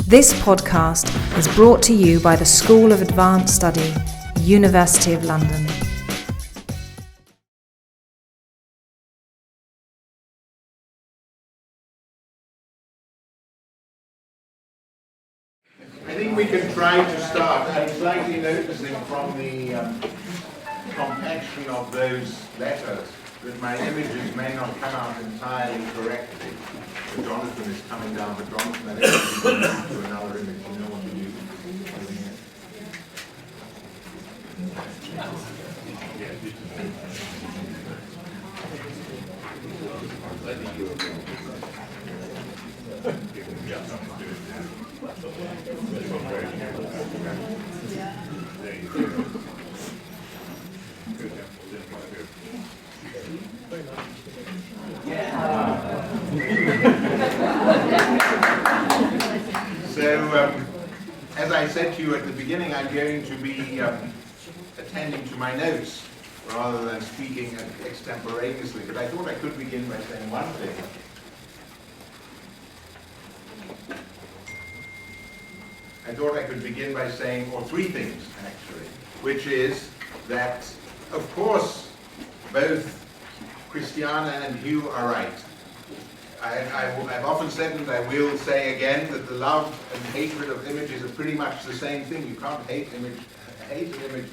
This podcast is brought to you by the School of Advanced Study, University of London. I think we can try to start. I'm slightly noticing from the compaction of those letters that my images may not come out entirely correctly. So Jonathan is coming down, but Jonathan, I think we can move to another image. You know what to do. So, as I said to you at the beginning, I'm going to be attending to my notes rather than speaking extemporaneously, but I thought I could begin by saying one thing. I thought I could begin by saying, or three things actually, which is that, of course, both Christiana and Hugh are right. I've often said, and I will say again, that the love and hatred of images are pretty much the same thing. You can't hate an image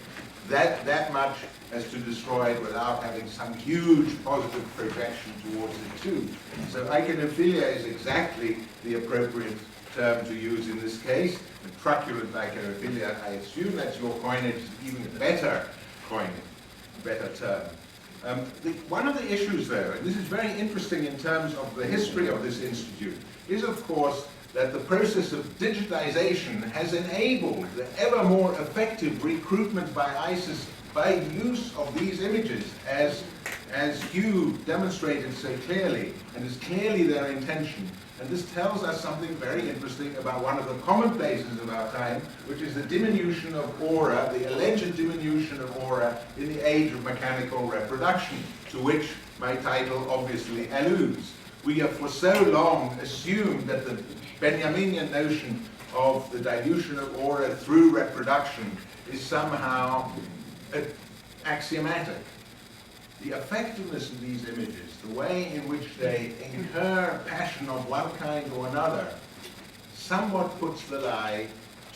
that much as to destroy it without having some huge positive projection towards it too. So iconophilia is exactly the appropriate term to use in this case. And truculent iconophilia, I assume that's your coinage, even better coinage, better term. One of the issues, though, and this is very interesting in terms of the history of this institute, is of course that the process of digitization has enabled the ever more effective recruitment by ISIS by use of these images, as Hugh demonstrated so clearly, and is clearly their intention. And this tells us something very interesting about one of the commonplaces of our time, which is the diminution of aura, the alleged diminution of aura in the age of mechanical reproduction, to which my title obviously alludes. We have for so long assumed that the Benjaminian notion of the dilution of aura through reproduction is somehow axiomatic. The effectiveness of these images, the way in which they incur passion of one kind or another, somewhat puts the lie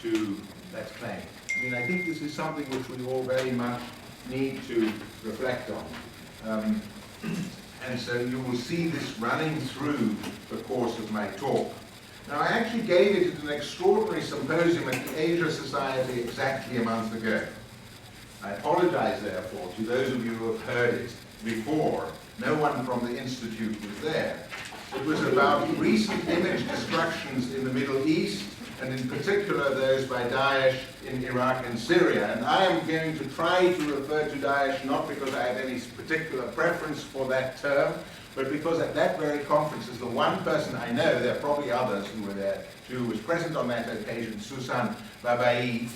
to that claim. I mean, I think this is something which we all very much need to reflect on. And so you will see this running through the course of my talk. Now, I actually gave it at an extraordinary symposium at the Asia Society exactly a month ago. I apologize, therefore, to those of you who have heard it before. No one from the Institute was there. It was about recent image destructions in the Middle East, and in particular those by Daesh in Iraq and Syria. And I am going to try to refer to Daesh not because I have any particular preference for that term, but because at that very conference, as the one person I know, there are probably others who were there, who was present on that occasion, Susan Babai.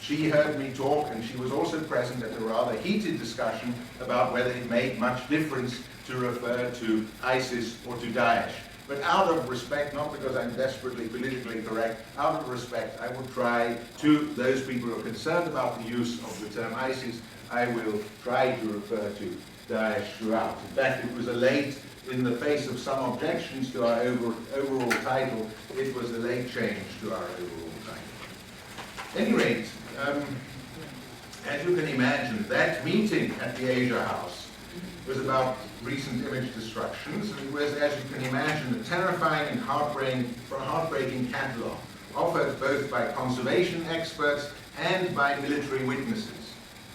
She heard me talk, and she was also present at a rather heated discussion about whether it made much difference to refer to ISIS or to Daesh. But out of respect, not because I'm desperately politically correct, out of respect, I will try to those people who are concerned about the use of the term ISIS, I will try to refer to Daesh throughout. In fact, it was a late, in the face of some objections to our overall title, it was a late change to our overall title. At any rate, as you can imagine, that meeting at the Asia House was about recent image destructions. It was, as you can imagine, a terrifying and heartbreaking catalogue, offered both by conservation experts and by military witnesses.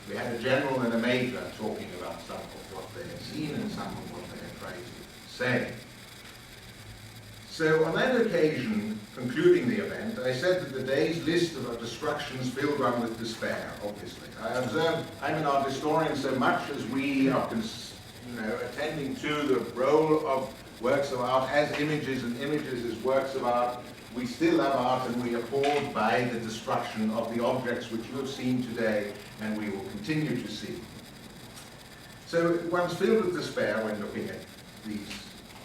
We had a general and a major talking about some of what they had seen and some of what they had tried to say. So on that occasion, concluding the event, I said that the day's list of destructions filled one with despair, obviously. I observed, I'm an art historian, so much as we are attending to the role of works of art as images and images as works of art, we still love art and we are appalled by the destruction of the objects which you have seen today and we will continue to see. So one's filled with despair when looking at these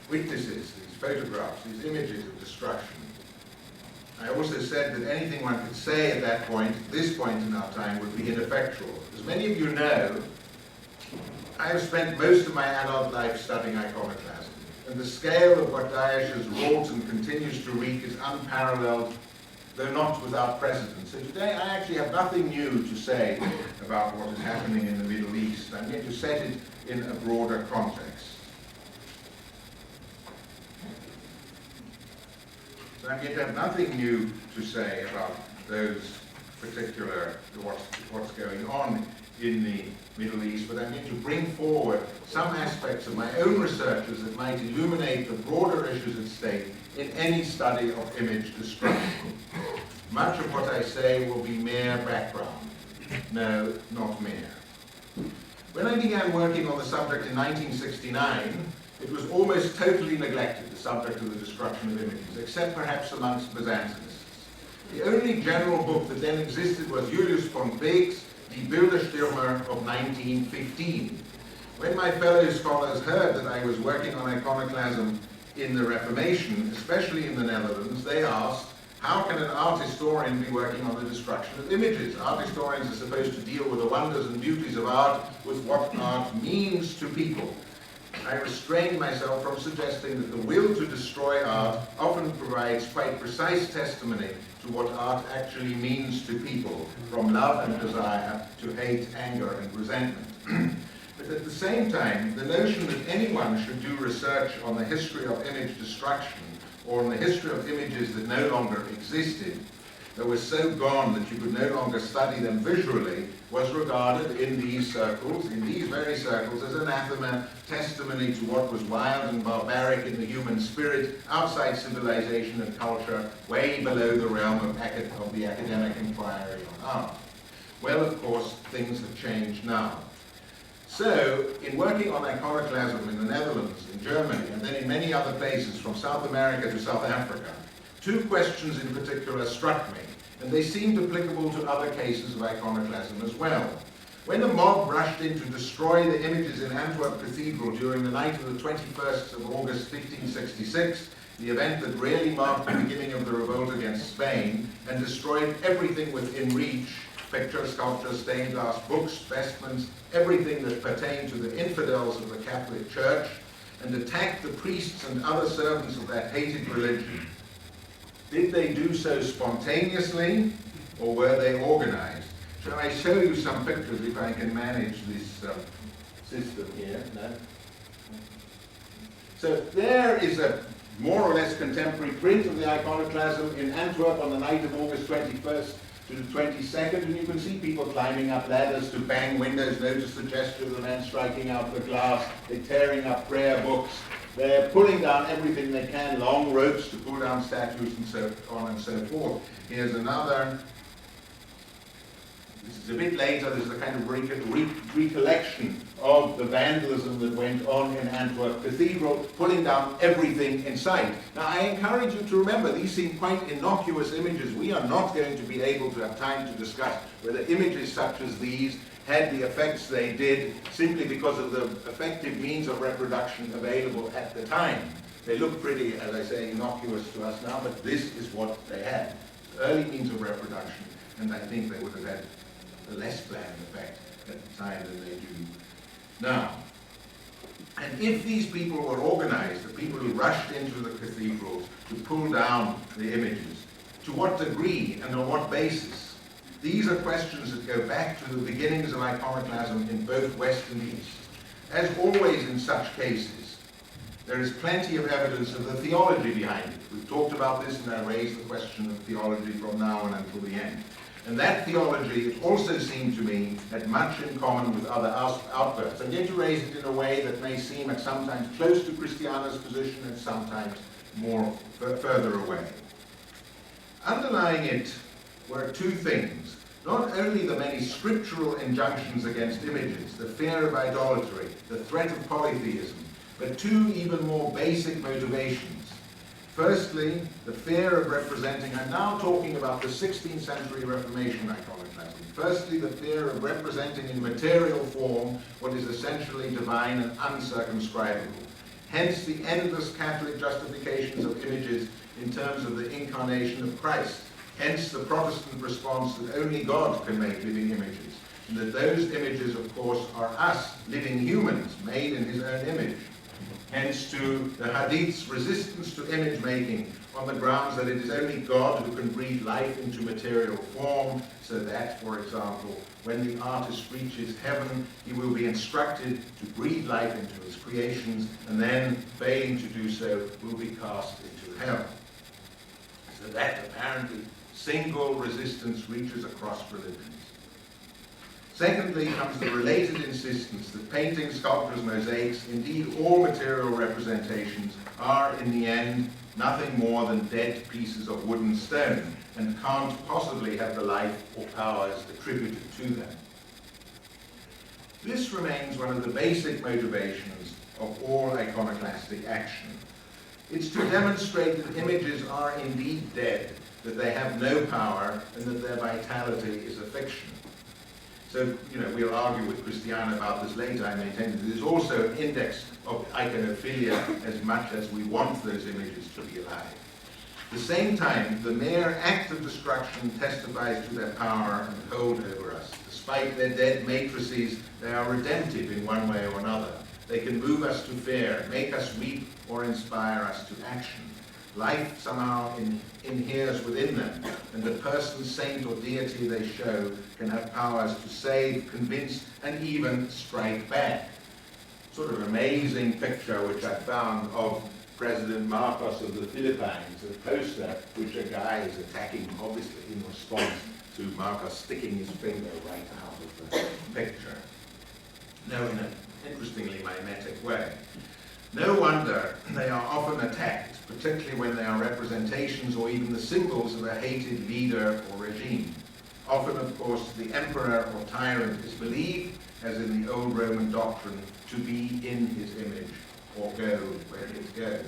witnesses, these photographs, these images of destruction. I also said that anything one could say at that point, this point in our time, would be ineffectual. As many of you know, I have spent most of my adult life studying iconoclasm, and the scale of what Daesh has wrought and continues to wreak is unparalleled, though not without precedent. So today I actually have nothing new to say about what is happening in the Middle East. I'm going to set it in a broader context. So I'm going to have nothing new to say about those particular, what's going on in the Middle East, but I'm going to bring forward some aspects of my own researches that might illuminate the broader issues at stake in any study of image destruction. Much of what I say will be mere background. No, not mere. When I began working on the subject in 1969, it was almost totally neglected, the subject of the destruction of images, except perhaps amongst Byzantinists. The only general book that then existed was Julius von Beek's Die Bilderstürmer of 1915. When my fellow scholars heard that I was working on iconoclasm in the Reformation, especially in the Netherlands, they asked, how can an art historian be working on the destruction of images? Art historians are supposed to deal with the wonders and beauties of art, with what art means to people. I restrained myself from suggesting that the will to destroy art often provides quite precise testimony to what art actually means to people, from love and desire to hate, anger, and resentment. But at the same time, the notion that anyone should do research on the history of image destruction or on the history of images that no longer existed, that were so gone that you could no longer study them visually, was regarded in these circles, in these very circles, as anathema, testimony to what was wild and barbaric in the human spirit, outside civilization and culture, way below the realm of the academic inquiry on art. Well, of course, things have changed now. So, in working on iconoclasm in the Netherlands, in Germany, and then in many other places, from South America to South Africa, two questions in particular struck me, and they seemed applicable to other cases of iconoclasm as well. When the mob rushed in to destroy the images in Antwerp Cathedral during the night of the 21st of August 1566, the event that really marked the beginning of the revolt against Spain, and destroyed everything within reach, picture, sculpture, stained glass, books, vestments, everything that pertained to the infidels of the Catholic Church, and attacked the priests and other servants of that hated religion. Did they do so spontaneously, or were they organized? Shall I show you some pictures if I can manage this system here? No? So there is a more or less contemporary print of the iconoclasm in Antwerp on the night of August 21st to the 22nd, and you can see people climbing up ladders to bang windows. Notice the gesture of the man striking out the glass. They're tearing up prayer books. They're pulling down everything they can, long ropes to pull down statues and so on and so forth. Here's another. This is a bit later. This is a kind of recollection of the vandalism that went on in Antwerp Cathedral, pulling down everything in sight. Now, I encourage you to remember, these seem quite innocuous images. We are not going to be able to have time to discuss whether images such as these had the effects they did simply because of the effective means of reproduction available at the time. They look pretty, as I say, innocuous to us now, but this is what they had. Early means of reproduction, and I think they would have had a less planned effect at the time than they do now. And if these people were organized, the people who rushed into the cathedrals to pull down the images, to what degree and on what basis? These are questions that go back to the beginnings of iconoclasm in both West and East. As always in such cases, there is plenty of evidence of the theology behind it. We've talked about this, and I raised the question of theology from now on until the end. And that theology, it also seemed to me, had much in common with other outbursts. I'm going to raise it in a way that may seem at sometimes close to Christiana's position and sometimes more further away. Underlying it were two things. Not only the many scriptural injunctions against images, the fear of idolatry, the threat of polytheism, but two even more basic motivations. Firstly, the fear of representing, I'm now talking about the 16th century Reformation iconoclasm. Firstly, the fear of representing in material form what is essentially divine and uncircumscribable. Hence the endless Catholic justifications of images in terms of the incarnation of Christ. Hence the Protestant response that only God can make living images, and that those images, of course, are us, living humans, made in his own image. Hence to the Hadith's resistance to image making on the grounds that it is only God who can breathe life into material form, so that, for example, when the artist reaches heaven, he will be instructed to breathe life into his creations, and then, failing to do so, will be cast into hell. So that apparently single resistance reaches across religions. Secondly comes the related insistence that paintings, sculptures, mosaics, indeed all material representations, are in the end nothing more than dead pieces of wood and stone, and can't possibly have the life or powers attributed to them. This remains one of the basic motivations of all iconoclastic action. It's to demonstrate that images are indeed dead, that they have no power, and that their vitality is a fiction. So, we'll argue with Christiana about this later. I maintain that there's also an index of iconophilia as much as we want those images to be alive. At the same time, the mere act of destruction testifies to their power and hold over us. Despite their dead matrices, they are redemptive in one way or another. They can move us to fear, make us weep, or inspire us to action. Life somehow inheres within them, and the person, saint, or deity they show can have powers to save, convince, and even strike back. Sort of amazing picture which I found of President Marcos of the Philippines, a poster which a guy is attacking, obviously in response to Marcos sticking his finger right out of the picture. No, in an interestingly mimetic way. No wonder they are often attacked, particularly when they are representations or even the symbols of a hated leader or regime. Often, of course, the emperor or tyrant is believed, as in the old Roman doctrine, to be in his image or go where it goes.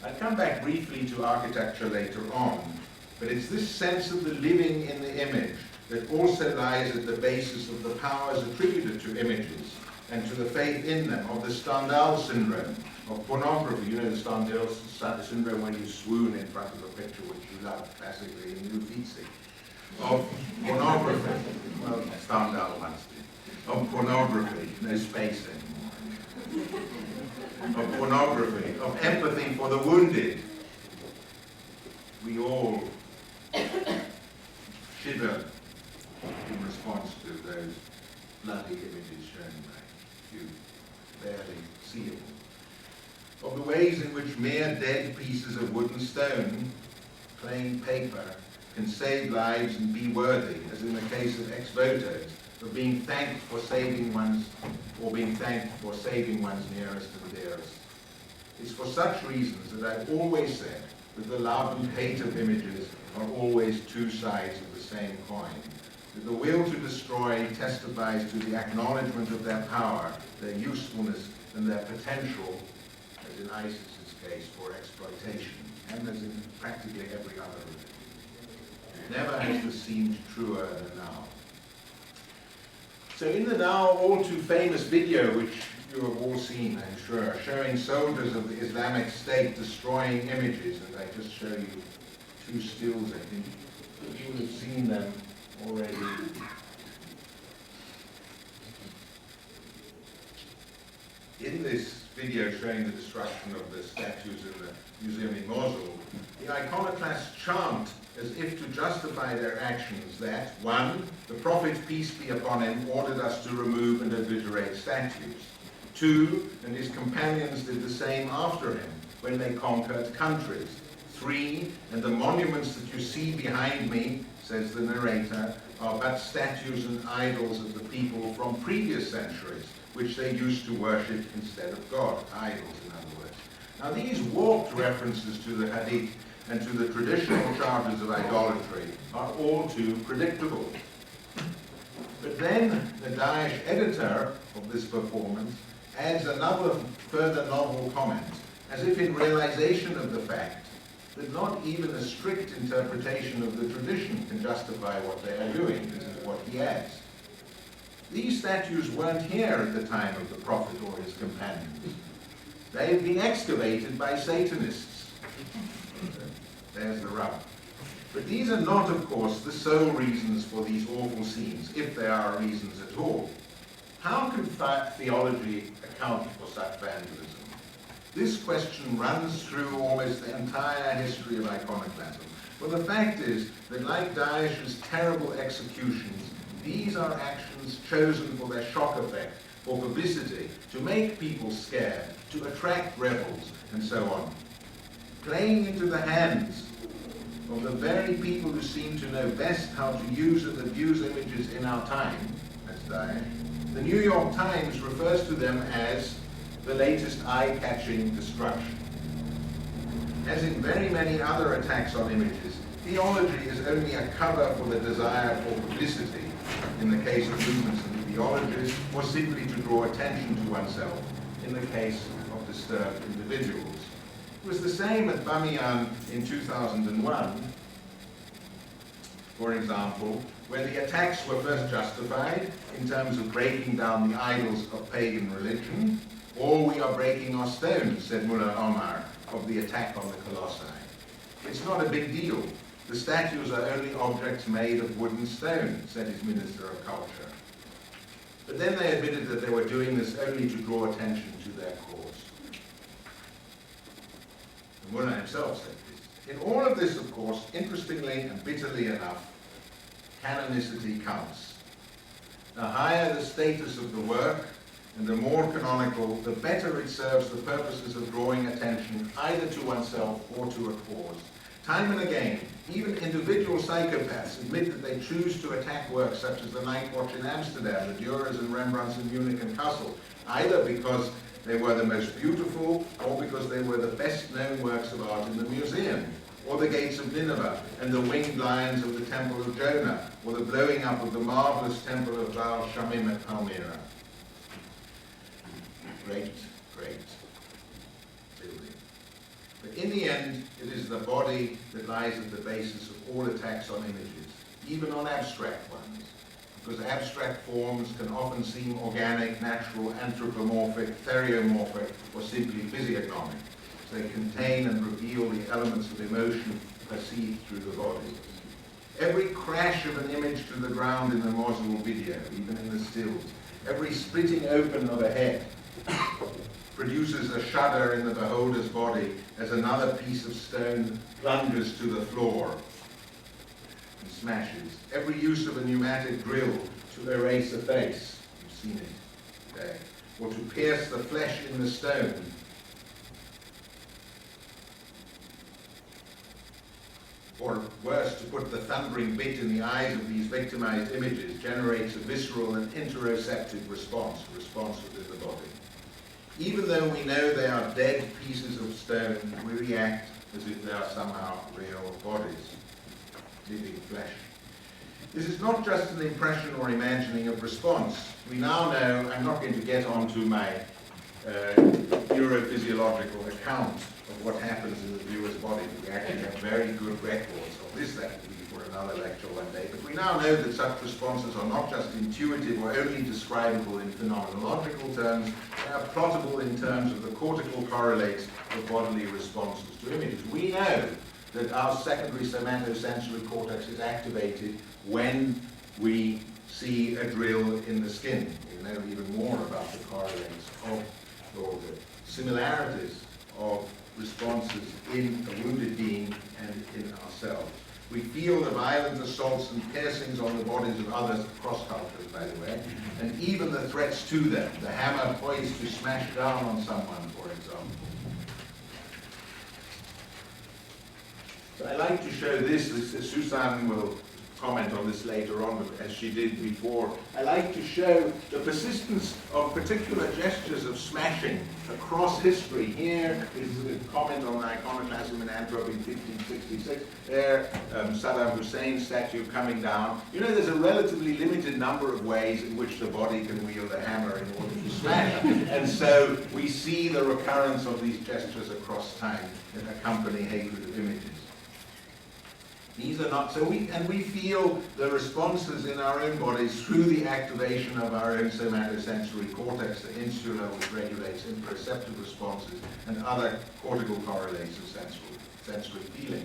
I'll come back briefly to architecture later on, but it's this sense of the living in the image that also lies at the basis of the powers attributed to images and to the faith in them, of the Stendhal syndrome, of pornography. You know the Stendhal syndrome when you swoon in front of a picture which you love, classically in Uffizi. Of pornography, well, Stendhal once did. Of pornography, no space anymore. Of pornography, of empathy for the wounded. We all shiver in response to those bloody images shown by you barely seeable. Of the ways in which mere dead pieces of wood and stone, plain paper, can save lives and be worthy, as in the case of ex votos, of being thanked for saving one's, or being thanked for saving one's nearest and dearest. It's for such reasons that I've always said that the love and hate of images are always two sides of the same coin. That the will to destroy testifies to the acknowledgement of their power, their usefulness, and their potential, as in ISIS's case, for exploitation, and as in practically every other religion. Never has this seemed truer than now. So in the now all too famous video, which you have all seen, I'm sure, showing soldiers of the Islamic State destroying images, and I just show you two stills, I think. You will have seen them already. In this video showing the destruction of the statues in the museum in Mosul, the iconoclasts chant as if to justify their actions that, 1, the Prophet, peace be upon him, ordered us to remove and obliterate statues. 2, and his companions did the same after him when they conquered countries. 3, and the monuments that you see behind me, says the narrator, are but statues and idols of the people from previous centuries, which they used to worship instead of God, idols in other words. Now these warped references to the Hadith and to the traditional charges of idolatry are all too predictable. But then the Daesh editor of this performance adds another further novel comment, as if in realization of the fact that not even a strict interpretation of the tradition can justify what they are doing. This is what he adds. These statues weren't here at the time of the prophet or his companions. They had been excavated by Satanists. There's the rub. But these are not, of course, the sole reasons for these awful scenes, if there are reasons at all. How can theology account for such vandalism? This question runs through almost the entire history of iconoclasm. Well, the fact is that, like Daesh's terrible executions, these are actions chosen for their shock effect, for publicity, to make people scared, to attract rebels, and so on. Playing into the hands of the very people who seem to know best how to use and abuse images in our time, that's Daesh, the New York Times refers to them as the latest eye-catching destruction. As in very many other attacks on images, theology is only a cover for the desire for publicity, in the case of movements and theologies, or simply to draw attention to oneself, in the case of disturbed individuals. It was the same at Bamiyan in 2001, for example, where the attacks were first justified in terms of breaking down the idols of pagan religion, or we are breaking our stones, said Mullah Omar, of the attack on the Colossi. It's not a big deal. The statues are only objects made of wood and stone, said his Minister of Culture. But then they admitted that they were doing this only to draw attention to their cause. The Mullah himself said this. In all of this, of course, interestingly and bitterly enough, canonicity counts. The higher the status of the work, and the more canonical, the better it serves the purposes of drawing attention either to oneself or to a cause. Time and again, even individual psychopaths admit that they choose to attack works such as the Night Watch in Amsterdam, the Dürers and Rembrandts in Munich and Kassel, either because they were the most beautiful or because they were the best-known works of art in the museum, or the Gates of Nineveh and the winged lions of the Temple of Jonah, or the blowing up of the marvelous Temple of Baal Shamim at Palmyra. Great, great building. But in the end, it is the body that lies at the basis of all attacks on images, even on abstract ones, because abstract forms can often seem organic, natural, anthropomorphic, theriomorphic, or simply physiognomic. So they contain and reveal the elements of emotion perceived through the body. Every crash of an image to the ground in the Mosul video, even in the stills, every splitting open of a head, produces a shudder in the beholder's body as another piece of stone plunges to the floor and smashes. Every use of a pneumatic drill to erase a face, you've seen it today, or to pierce the flesh in the stone, or worse, to put the thundering bit in the eyes of these victimized images, generates a visceral and interoceptive response, a response within the body. Even though we know they are dead pieces of stone, we react as if they are somehow real bodies, living flesh. This is not just an impression or imagining of response. We now know, I'm not going to get onto my neurophysiological account of what happens in the viewer's body, but we actually have very good records of this. That will be for another lecture one day. But we now know that such responses are not just intuitive or only describable in phenomenological terms, they are plottable in terms of the cortical correlates of bodily responses to images. We know that our secondary somatosensory cortex is activated when we see a drill in the skin. We know even more about the correlates of, or the similarities of responses in a wounded being and in ourselves. We feel the violent assaults and piercings on the bodies of others across cultures, by the way, and even the threats to them, the hammer poised to smash down on someone, for example. So I like to show this. Susan will comment on this later on, as she did before. I like to show the persistence of particular gestures of smashing across history. Here is a comment on iconoclasm in Antwerp in 1566. There, Saddam Hussein's statue coming down. You know, there's a relatively limited number of ways in which the body can wield a hammer in order to smash. And so we see the recurrence of these gestures across time that accompany hatred of images. These are not, we feel the responses in our own bodies through the activation of our own somatosensory cortex, the insula, which regulates interoceptive responses, and other cortical correlates of sensory feeling.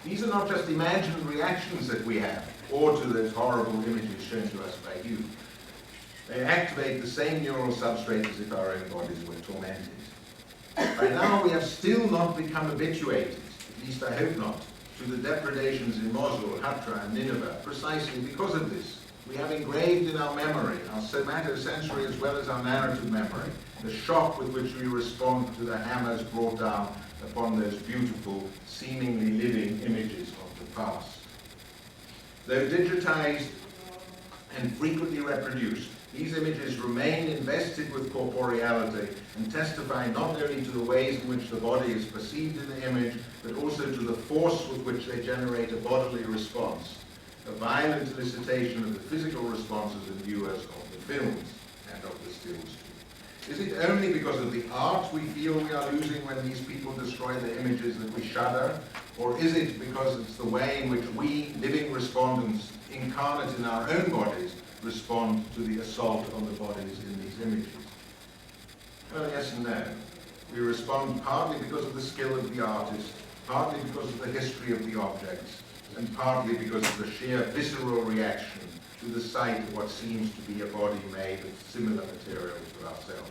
These are not just imagined reactions that we have, or to those horrible images shown to us by you. They activate the same neural substrate as if our own bodies were tormented. By now, we have still not become habituated, at least I hope not, to the depredations in Mosul, Hatra, and Nineveh, precisely because of this. We have engraved in our memory, our somatosensory as well as our narrative memory, the shock with which we respond to the hammers brought down upon those beautiful, seemingly living images of the past. Though digitized and frequently reproduced, these images remain invested with corporeality and testify not only to the ways in which the body is perceived in the image, but also to the force with which they generate a bodily response, a violent elicitation of the physical responses of viewers of the films and of the stills too. Is it only because of the art we feel we are losing when these people destroy the images that we shudder? Or is it because it's the way in which we, living respondents, incarnate in our own bodies, respond to the assault on the bodies in these images? Well, yes and no. We respond partly because of the skill of the artist, partly because of the history of the objects, and partly because of the sheer visceral reaction to the sight of what seems to be a body made of similar materials to ourselves,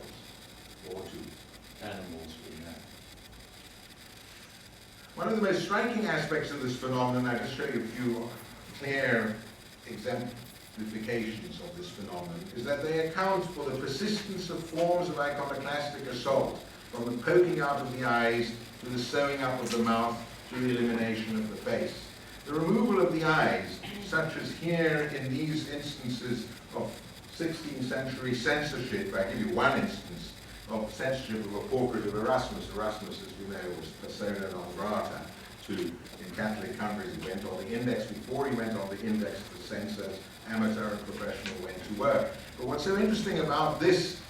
or to animals we know. One of the most striking aspects of this phenomenon, I'll just show you a few clear exemplifications of this phenomenon, is that they account for the persistence of forms of iconoclastic assault, from the poking out of the eyes to the sewing up of the mouth to the elimination of the face. The removal of the eyes, such as here in these instances of 16th century censorship, I give you one instance of censorship of a portrait of Erasmus. Erasmus, as we know, was persona non grata in Catholic countries. He went on the index. Before he went on the index, the censors, amateur and professional, went to work. But what's so interesting about this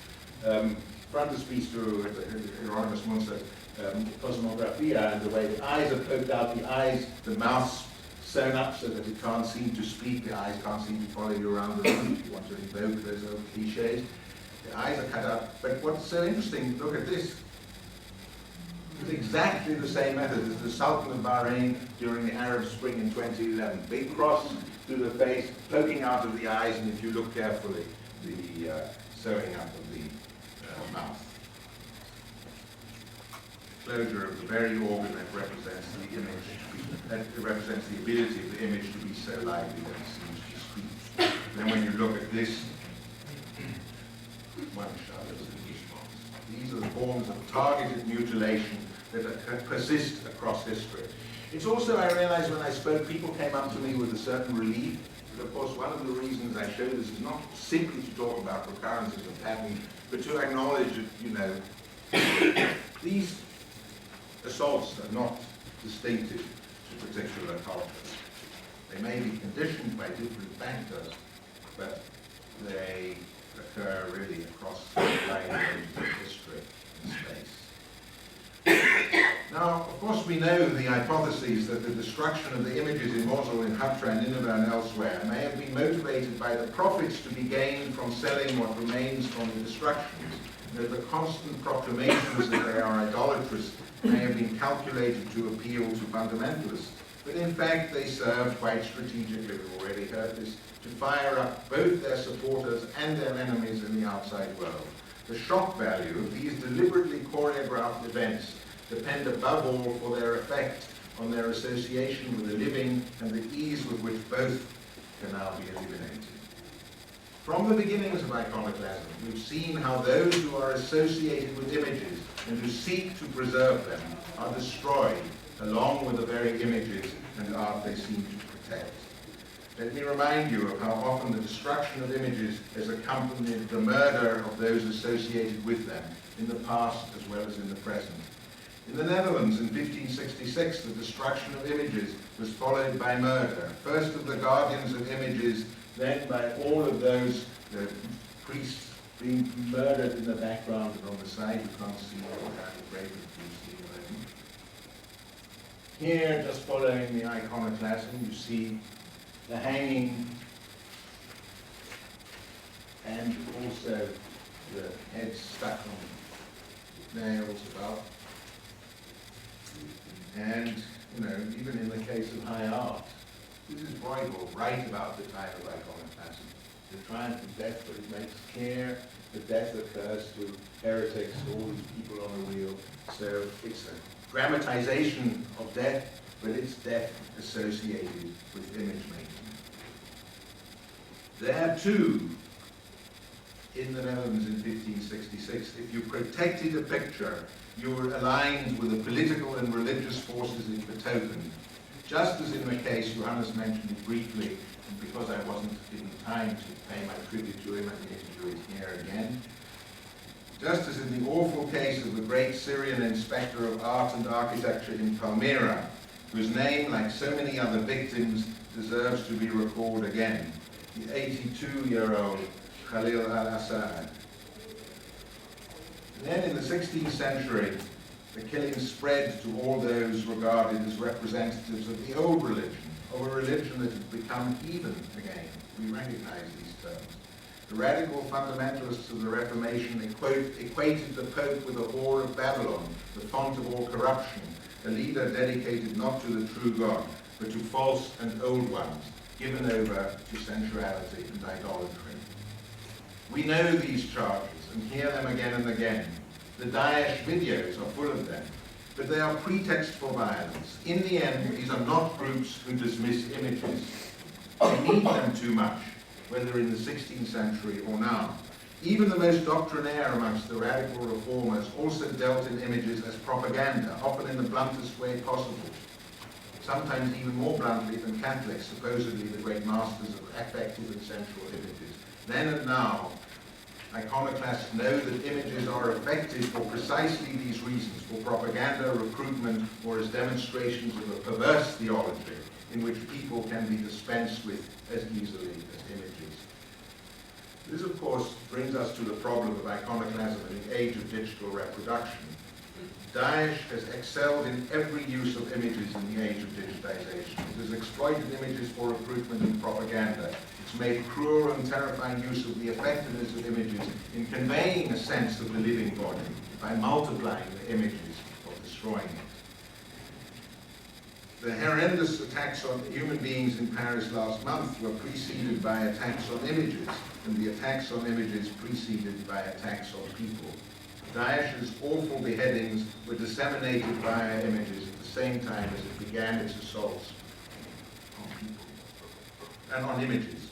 frontispiece to Hieronymus Munster's Cosmographia, and the way the eyes are poked out, the mouth's sewn up so that it can't seem to speak, the eyes can't seem to follow you around the room if you want to invoke those old cliches. The eyes are cut out. But what's so interesting, look at this. It's exactly the same method as the Sultan of Bahrain during the Arab Spring in 2011. Big cross through the face, poking out of the eyes, and if you look carefully, the sewing up of the mouth. Closure of the very organ that represents the image, that represents the ability of the image to be so lively that it seems to speak. Then when you look at this, one shudders in response. These are the forms of targeted mutilation that persist across history. It's also, I realized when I spoke, people came up to me with a certain relief. But of course, one of the reasons I show this is not simply to talk about recurrences and patterns, but to acknowledge that, these assaults are not distinctive to particular cultures. They may be conditioned by different factors, but they occur really across the wide range of history and space. Now, of course, we know the hypotheses that the destruction of the images in Mosul, in Hatra, and Nineveh, and elsewhere may have been motivated by the profits to be gained from selling what remains from the destructions, and that the constant proclamations that they are idolatrous may have been calculated to appeal to fundamentalists. But in fact, they serve quite strategically, we've already heard this, to fire up both their supporters and their enemies in the outside world. The shock value of these deliberately choreographed events depend above all for their effect on their association with the living and the ease with which both can now be eliminated. From the beginnings of iconoclasm, we've seen how those who are associated with images and who seek to preserve them are destroyed along with the very images and art they seem to protect. Let me remind you of how often the destruction of images has accompanied the murder of those associated with them, in the past as well as in the present. In the Netherlands in 1566, the destruction of images was followed by murder, first of the guardians of images, then by all of those priests being murdered in the background and on the side. You can't see all that, the grave of Here, just following the iconoclasm, you see the hanging and also the head stuck on nails above. And, even in the case of high art, this is Bruegel right about the time of iconoclasm. The triumph of death, but it makes clear that death occurs to heretics, all these people on the wheel. So it's a dramatization of death, but it's death associated with image making. There too, in the Netherlands in 1566, if you protected a picture, you were aligned with the political and religious forces it betokened. Just as in the case, Johannes mentioned it briefly, and because I wasn't given time to pay my tribute to him, I need to do it here again. Just as in the awful case of the great Syrian inspector of art and architecture in Palmyra, whose name, like so many other victims, deserves to be recalled again, the 82-year-old Khalil al-Assad. And then in the 16th century, the killing spread to all those regarded as representatives of the old religion, of a religion that had become heathen again. We recognize these terms. The radical fundamentalists of the Reformation equated the Pope with the whore of Babylon, the font of all corruption, a leader dedicated not to the true God, but to false and old ones, given over to sensuality and idolatry. We know these charges and hear them again and again. The Daesh videos are full of them, but they are pretext for violence. In the end, these are not groups who dismiss images. They need them too much, whether in the 16th century or now. Even the most doctrinaire amongst the radical reformers also dealt in images as propaganda, often in the bluntest way possible. Sometimes even more bluntly than Catholics, supposedly the great masters of affective and sensual images. Then and now, iconoclasts know that images are effective for precisely these reasons, for propaganda, recruitment, or as demonstrations of a perverse theology in which people can be dispensed with as easily as images. This, of course, brings us to the problem of iconoclasm in the age of digital reproduction. Daesh has excelled in every use of images in the age of digitization. It has exploited images for recruitment and propaganda. It's made cruel and terrifying use of the effectiveness of images in conveying a sense of the living body by multiplying the images or destroying it. The horrendous attacks on human beings in Paris last month were preceded by attacks on images, and the attacks on images preceded by attacks on people. Daesh's awful beheadings were disseminated via images at the same time as it began its assaults on people and on images.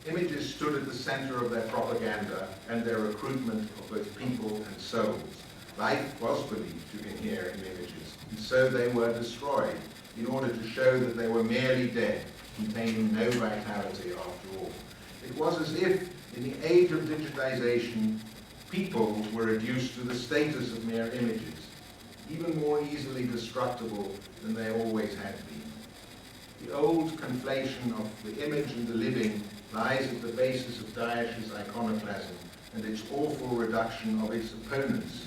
Images stood at the center of their propaganda and their recruitment of both people and souls. Life was believed to inhere in images, and so they were destroyed in order to show that they were merely dead, containing no vitality after all. It was as if, in the age of digitization, people were reduced to the status of mere images, even more easily destructible than they always had been. The old conflation of the image and the living lies at the basis of Daesh's iconoclasm and its awful reduction of its opponents,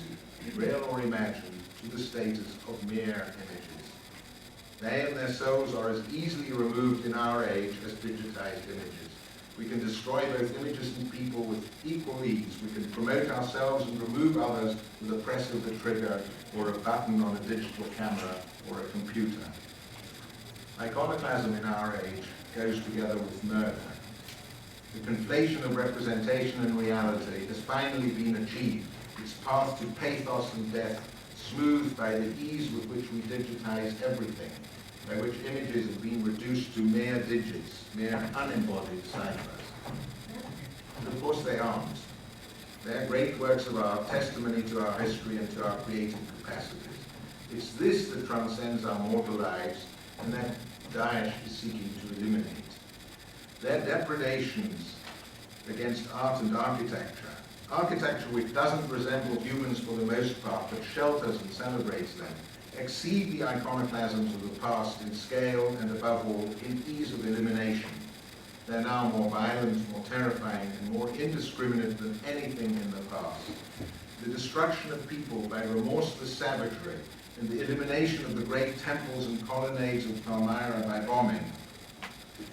real or imagined, to the status of mere images. They and their souls are as easily removed in our age as digitized images. We can destroy both images and people with equal ease. We can promote ourselves and remove others with a press of the trigger or a button on a digital camera or a computer. Iconoclasm in our age goes together with murder. The conflation of representation and reality has finally been achieved, its path to pathos and death smoothed by the ease with which we digitize everything, by which images have been reduced to mere digits, mere unembodied ciphers. And of course they aren't. They're great works of art, testimony to our history and to our creative capacities. It's this that transcends our mortal lives and that Daesh is seeking to eliminate. Their depredations against art and architecture which doesn't resemble humans for the most part, but shelters and celebrates them, exceed the iconoclasms of the past in scale and above all in ease of elimination. They're now more violent, more terrifying, and more indiscriminate than anything in the past. the destruction of people by remorseless savagery, and the elimination of the great temples and colonnades of Palmyra by bombing,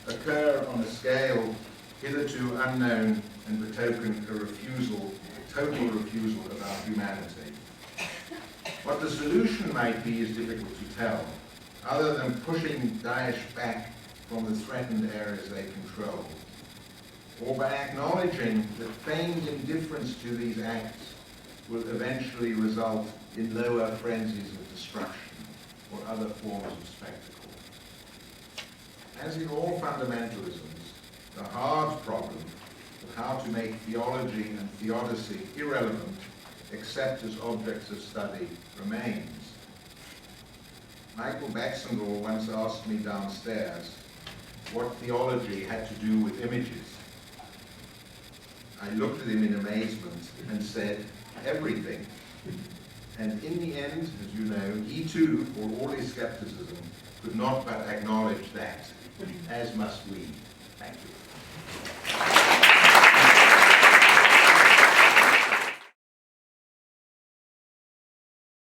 occur on a scale hitherto unknown and betoken a total refusal of our humanity. What the solution might be is difficult to tell, other than pushing Daesh back from the threatened areas they control, or by acknowledging that feigned indifference to these acts will eventually result in lower frenzies of destruction or other forms of spectacle. As in all fundamentalisms, the hard problem of how to make theology and theodicy irrelevant except as objects of study remains. Michael Baxendall once asked me downstairs what theology had to do with images. I looked at him in amazement and said, everything. And in the end, as you know, he too, for all his skepticism, could not but acknowledge that, as must we. Thank you.